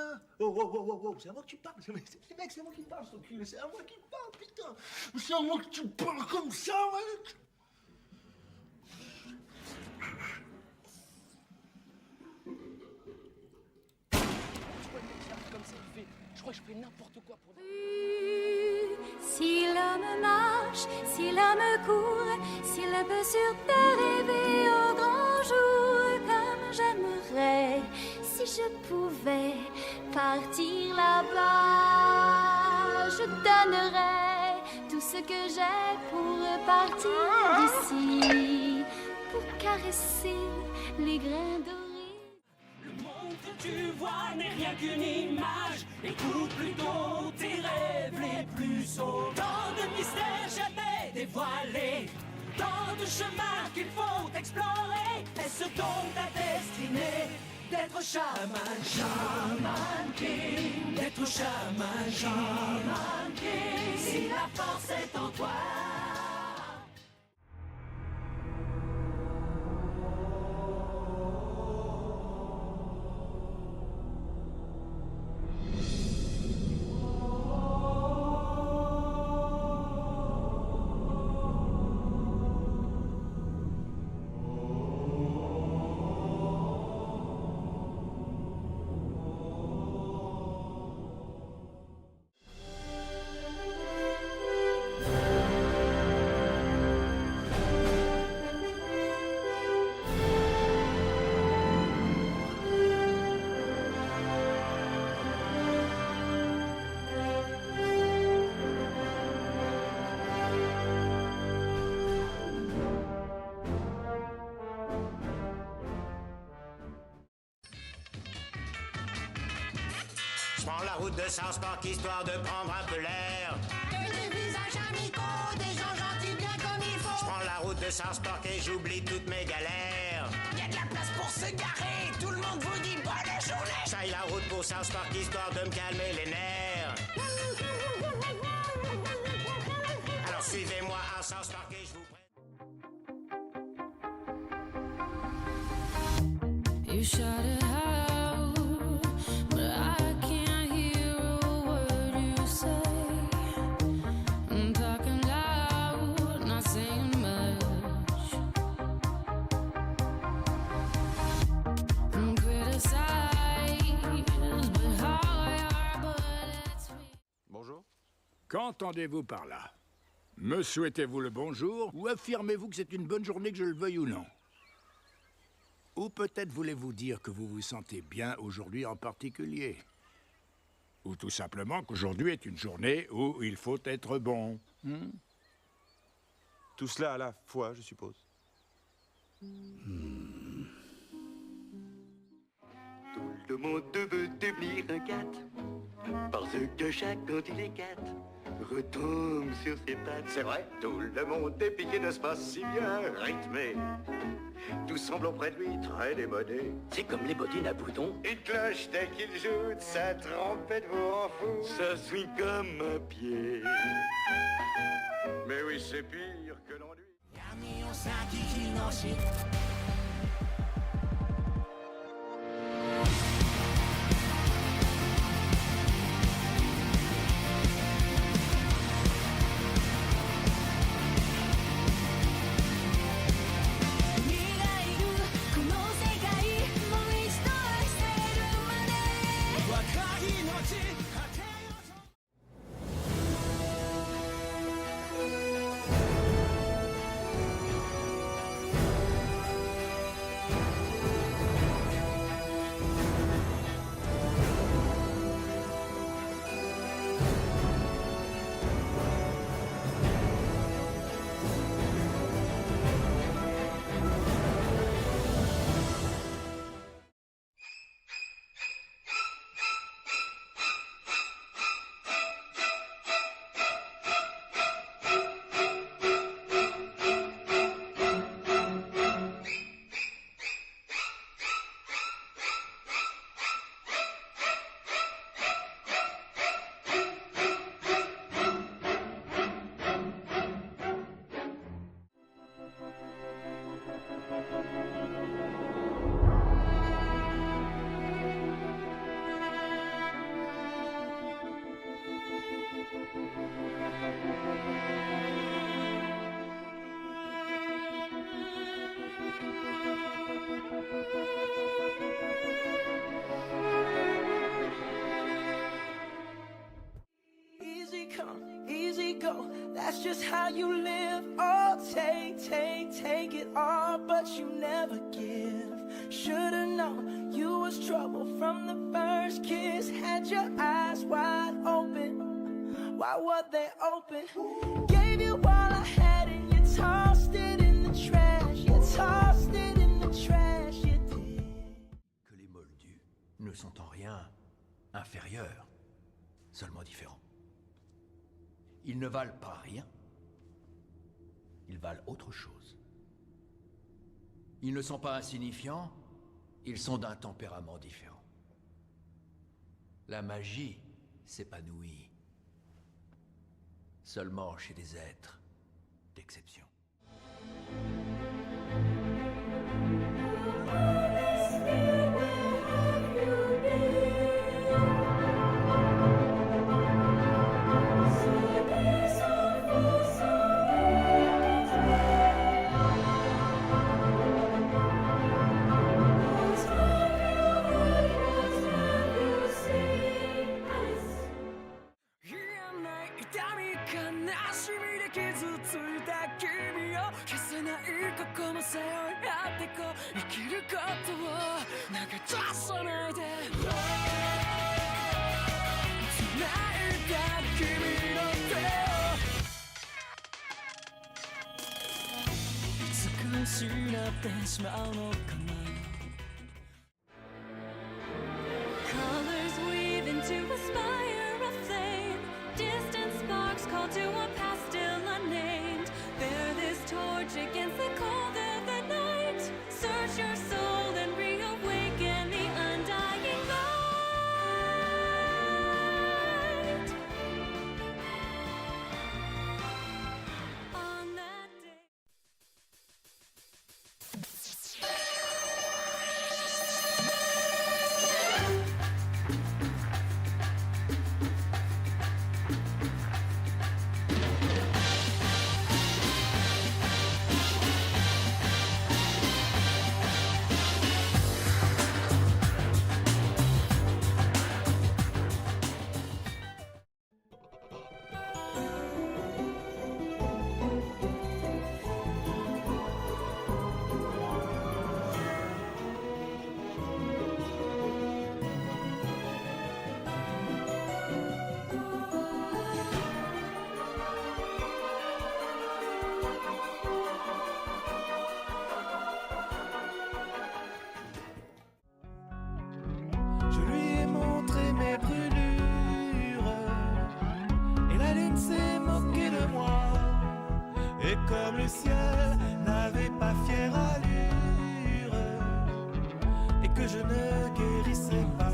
là? Oh, c'est à moi que tu parles. Mec, c'est à moi qui parle, son cul. C'est à moi qui parle, putain. C'est à moi que tu parles comme ça, mec. Je crois que je fais n'importe quoi pour... Si l'homme marche, si l'homme court, s'il peut sur terre rêver au grand jour, comme j'aimerais, si je pouvais partir là-bas, je donnerais tout ce que j'ai pour partir d'ici, pour caresser les grains dorés. Le monde que tu vois n'est rien qu'une image. Écoute plutôt tes rêves les plus sauts. Tant de mystères jamais dévoilés, tant de chemins qu'il faut explorer. Est-ce donc ta destinée d'être chaman, chaman king, d'être chaman, chaman king? Si la force est en toi. Je prends la route de South Park histoire de prendre un peu l'air. Et des visages amicaux, des gens gentils bien comme il faut. Je prends la route de South Park et j'oublie toutes mes galères. Y a de la place pour se garer, tout le monde vous dit bonne journée. J'aille la route pour South Park histoire de me calmer les nerfs. Alors suivez-moi à South Park et je vous prête. You shut it out, but I can't hear a word you say. I'm talking loud, not saying much. I'm criticized, but hard, but it's me. Bonjour. Qu'entendez-vous par là? Me souhaitez-vous le bonjour ou affirmez-vous que c'est une bonne journée que je le veuille ou non? Ou peut-être voulez-vous dire que vous vous sentez bien aujourd'hui en particulier? Ou tout simplement qu'aujourd'hui est une journée où il faut être bon. Tout cela à la fois, je suppose. Tout le monde veut devenir un cat, parce que chaque quand il est cat, retombe sur ses pattes. C'est vrai, tout le monde est piqué de ce pas si bien rythmé. Tout semble auprès de lui très démodé. C'est comme les bottines à boutons. Une cloche dès qu'il joue de sa trompette vous rend fou. Ça swing comme un pied. Mais oui, c'est pire que l'ennui. That's just how you live. Oh, take it all, but you never give. Should've known you was trouble from the first kiss. Had your eyes wide open. Why were they open? Gave you all I had and you tossed it in the trash. You tossed it in the trash, you did. Que les moldus ne sont en rien inférieurs, seulement différents. Ils ne valent pas rien. Ils valent autre chose. Ils ne sont pas insignifiants, ils sont d'un tempérament différent. La magie s'épanouit seulement chez des êtres d'exception. Colors weave into a spire of flame. Distant sparks call to a past still unnamed. Bear this torch against the cold of the night. Search your soul and reawaken the undying light. On that day. Je lui ai montré mes brûlures et la lune s'est moquée de moi. Et comme le ciel n'avait pas fière allure et que je ne guérissais pas,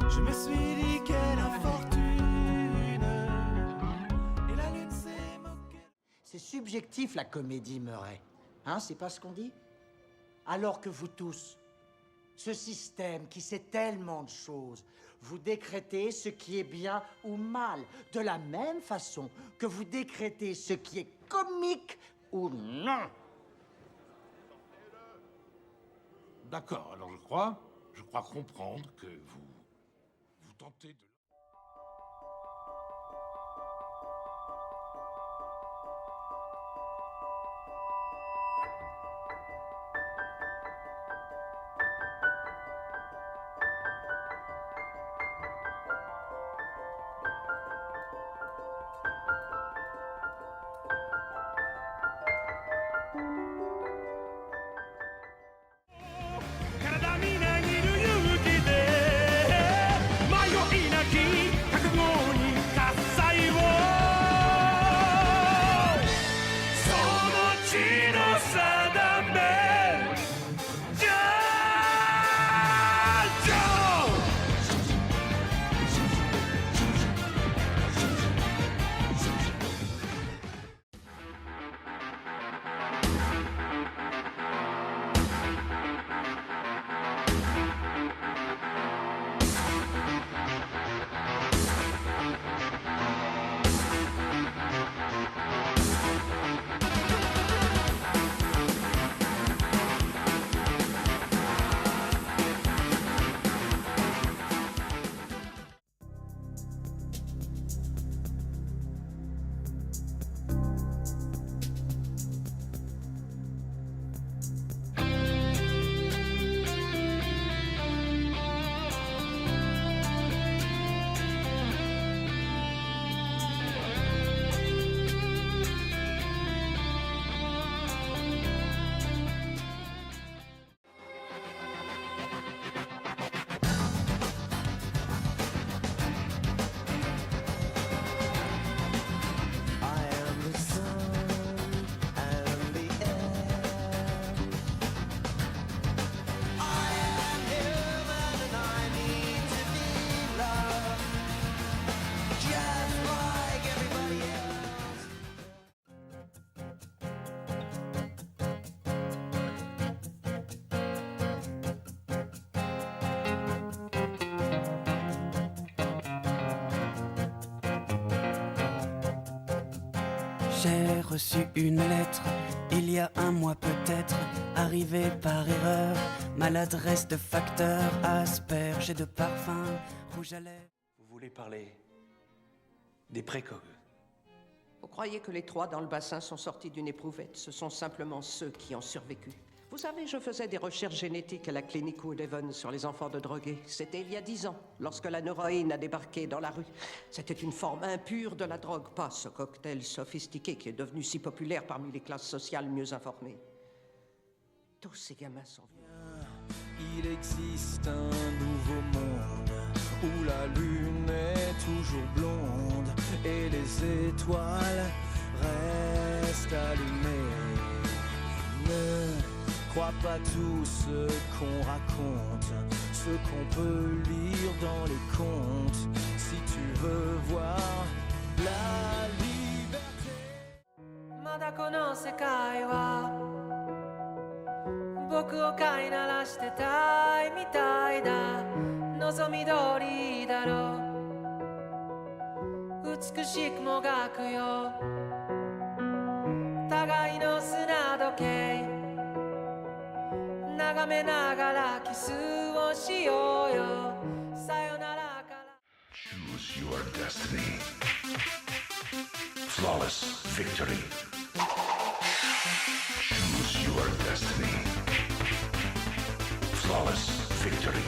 je me suis dit quelle infortune et la lune s'est moquée. C'est subjectif la comédie, Murray. Hein, c'est pas ce qu'on dit? Alors que vous tous, ce système qui sait tellement de choses, vous décrétez ce qui est bien ou mal, de la même façon que vous décrétez ce qui est comique ou non. D'accord, alors je crois comprendre que vous tentez de... J'ai reçu une lettre, il y a un mois peut-être, arrivée par erreur. Maladresse de facteur, asperge et de parfum, rouge à lèvres. Vous voulez parler des précogs? Vous croyez que les 3 dans le bassin sont sortis d'une éprouvette? Ce sont simplement ceux qui ont survécu. Vous savez, je faisais des recherches génétiques à la clinique Woodhaven sur les enfants de drogués. C'était il y a 10 ans, lorsque la neuroïne a débarqué dans la rue. C'était une forme impure de la drogue, pas ce cocktail sophistiqué qui est devenu si populaire parmi les classes sociales mieux informées. Tous ces gamins sont... Il existe un nouveau monde où la lune est toujours blonde et les étoiles restent allumées. Ne crois pas tout ce qu'on raconte, ce qu'on peut lire dans les contes. Si tu veux voir la liberté. Madako no sekai wa 僕を飼いならしてたいみたいだ望み通りだろう美しくもがくよ互いの砂時計眺めながらキスをしようよさよならから Choose your destiny. Flawless victory. Choose your destiny. Flawless victory.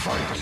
Fight!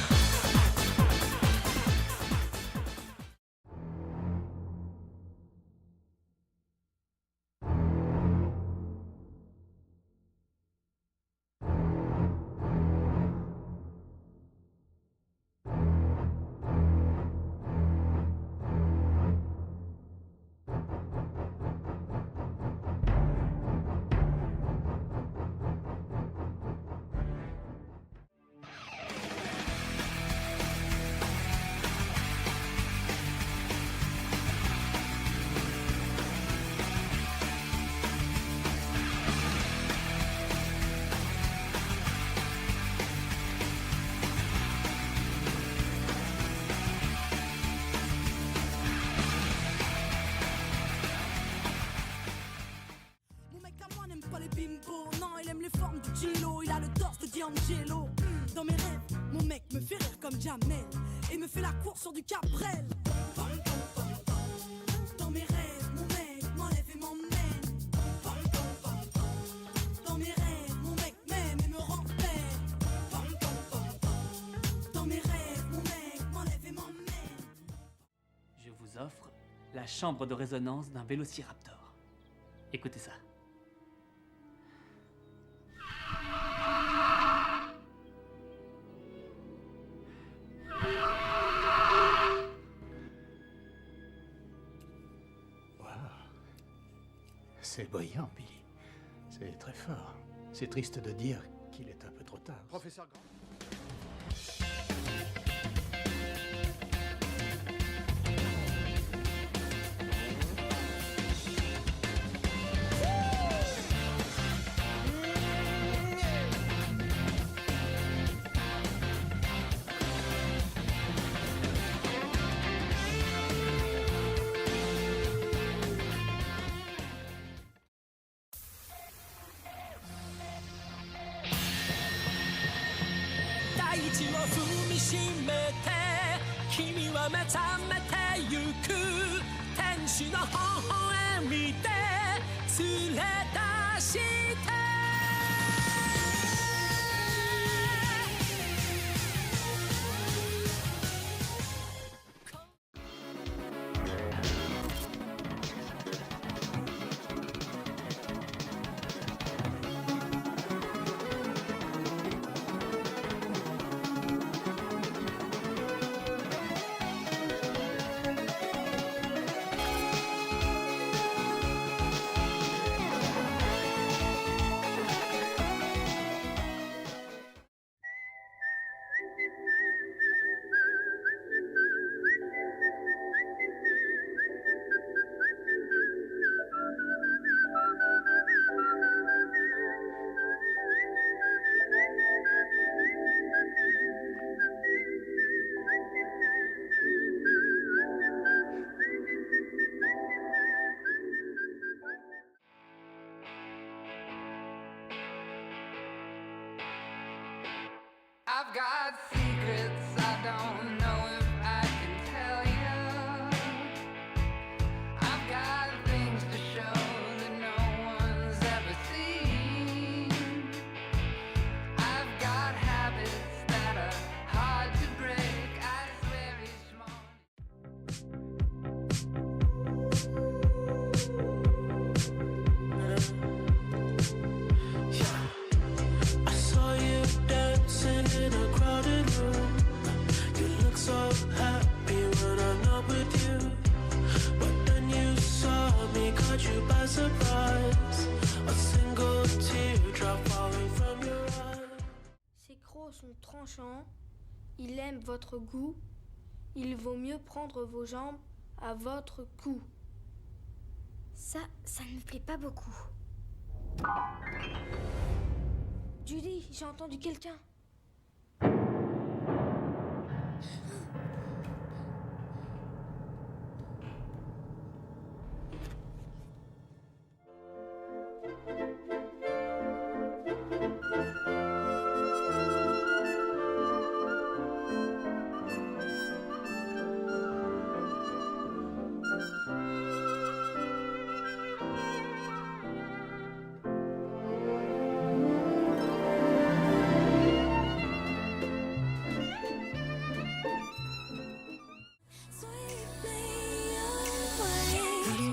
D'Angelo. Dans mes rêves, mon mec me fait rire comme Jamel et me fait la course sur du Cabrel. Dans mes rêves, mon mec m'enlève et m'emmène. Dans mes rêves, mon mec m'aime et me rend belle. Dans mes rêves, mon mec m'enlève et m'emmène. Je vous offre la chambre de résonance d'un vélociraptor. Écoutez ça. C'est brillant, Billy. C'est très fort. C'est triste de dire qu'il est un peu trop tard. Professeur Grant. I've got secrets I don't know if I can tell you. I've got things to show that no one's ever seen. I've got habits that are hard to break. I swear each morning. I saw you dancing in a crowded room. You look so happy when I'm not with you. But then you saw me, caught you by surprise. A single teardrop falling from your eye. Ces crocs sont tranchants, il aime votre goût, il vaut mieux prendre vos jambes à votre cou. Ça ne me plaît pas beaucoup. Judy, j'ai entendu quelqu'un.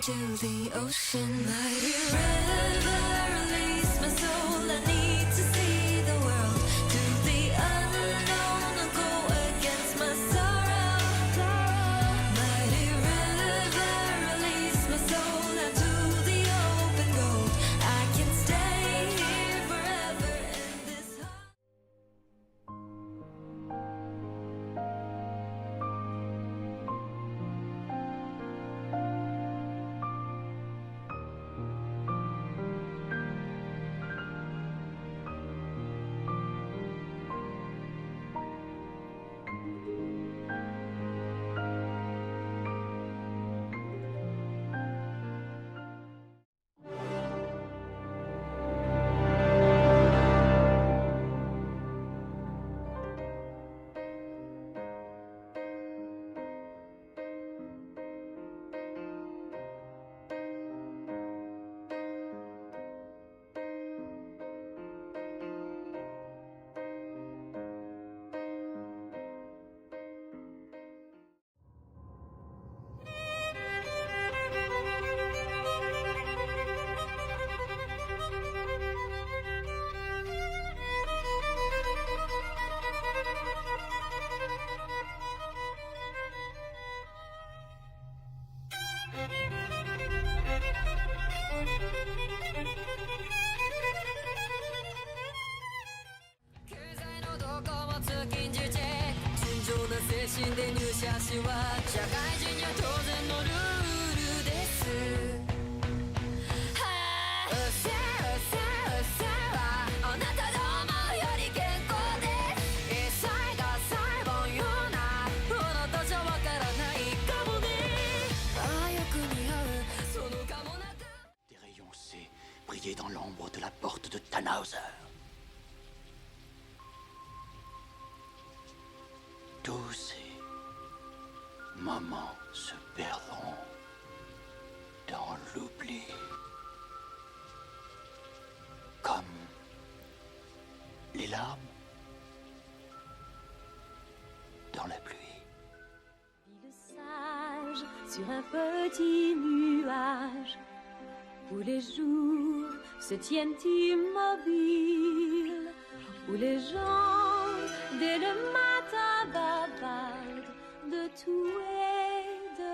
Into the ocean, mighty river, release my soul. I need to see the world. To the unknown, I'll go against my sorrow. Mighty river, release my soul. And to the open gold, I can stay here forever in this heart. Des rayons C brillaient dans l'ombre de la porte de Tannhauser. Tous ces moments se perdront dans l'oubli. Comme les larmes dans la pluie. Le sage sur un petit nuage où les jours se tiennent immobiles, où les gens dès le matin bavardent de tout et de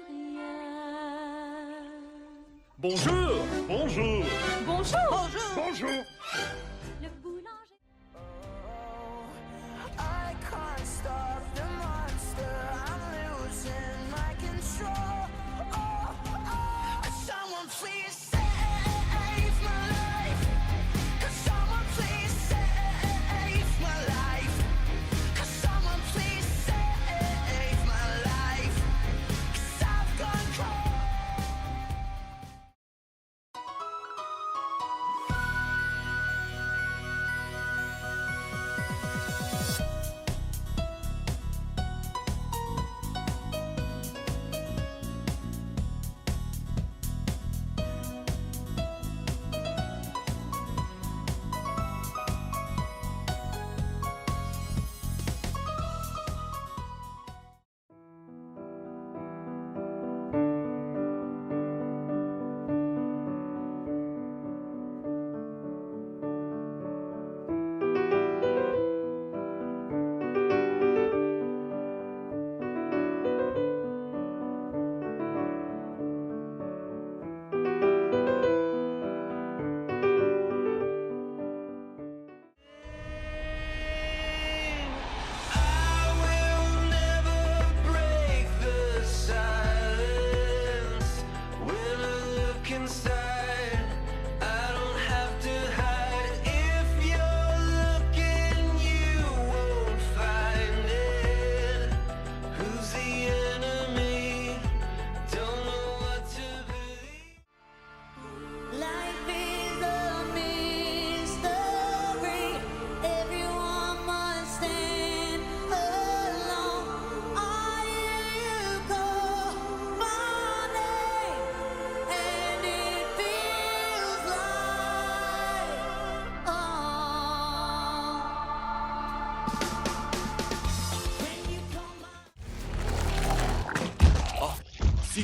rien. Bonjour. Bonjour. Bonjour. Bonjour. Le boulanger. I can't stop the monster. I'm losing my control. Someone please save my life. Someone please save my life. Someone please save my life. 'Cause I've gone cold.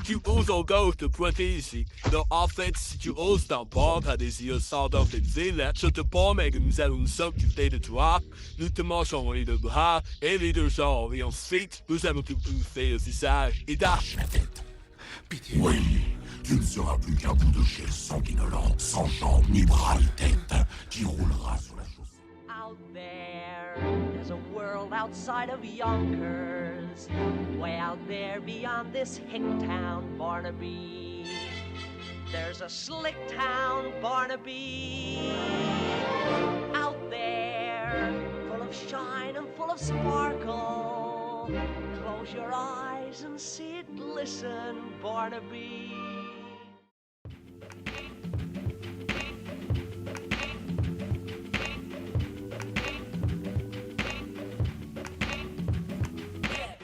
tu oses encore te pointer ici. Non, en fait, si tu oses t'en prendre à des yeux sans d'organiser, là, je te promets que nous allons nous s'occuper de toi. Nous te mangeons les deux bras et les deux jambes. Et ensuite, nous allons te bouffer le visage et d'arche la tête. Pitié. Oui, tu ne seras plus qu'un bout de chair sanguinolent, sans jambes, ni bras, ni tête, qui roulera sur la chaussée. Out there, there's a world outside of Yonkers, way out there beyond this hick town, Barnaby. There's a slick town, Barnaby. Out there, full of shine and full of sparkle. Close your eyes and see it glisten, Barnaby.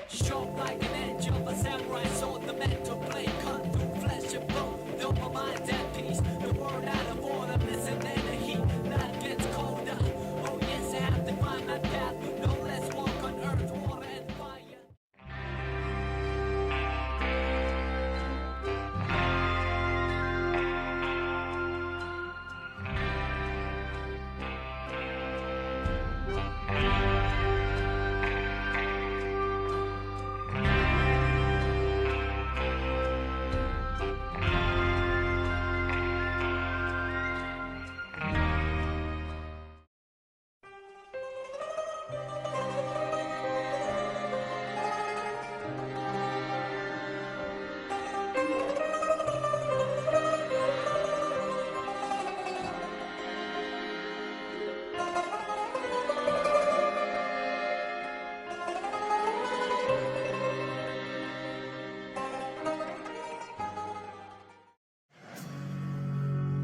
Sharp like an edge of a samurai sword, the mental blade cut through flesh and bone. Though my mind's at peace, the word out of order, missing in the heat that gets colder. Oh yes, I have to find my path. No less walk on earth, water and fire.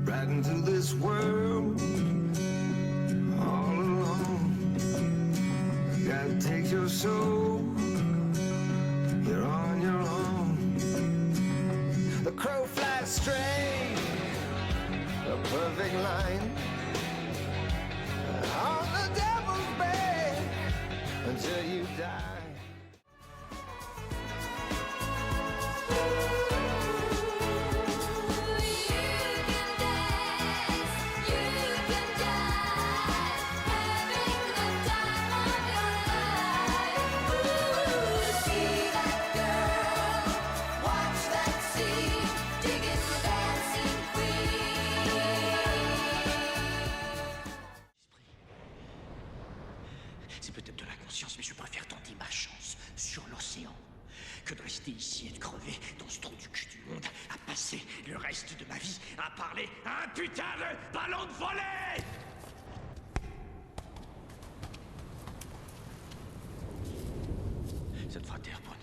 Right into this world, all alone. You gotta take your soul, you're on your own. The crow flies straight, a perfect line. On the devil's bed until you die. C'est peut-être de l'inconscience, mais je préfère tenter ma chance sur l'océan que de rester ici et de crever dans ce trou du cul du monde à passer le reste de ma vie à parler à un putain de ballon de volley. Ça te fera taire pour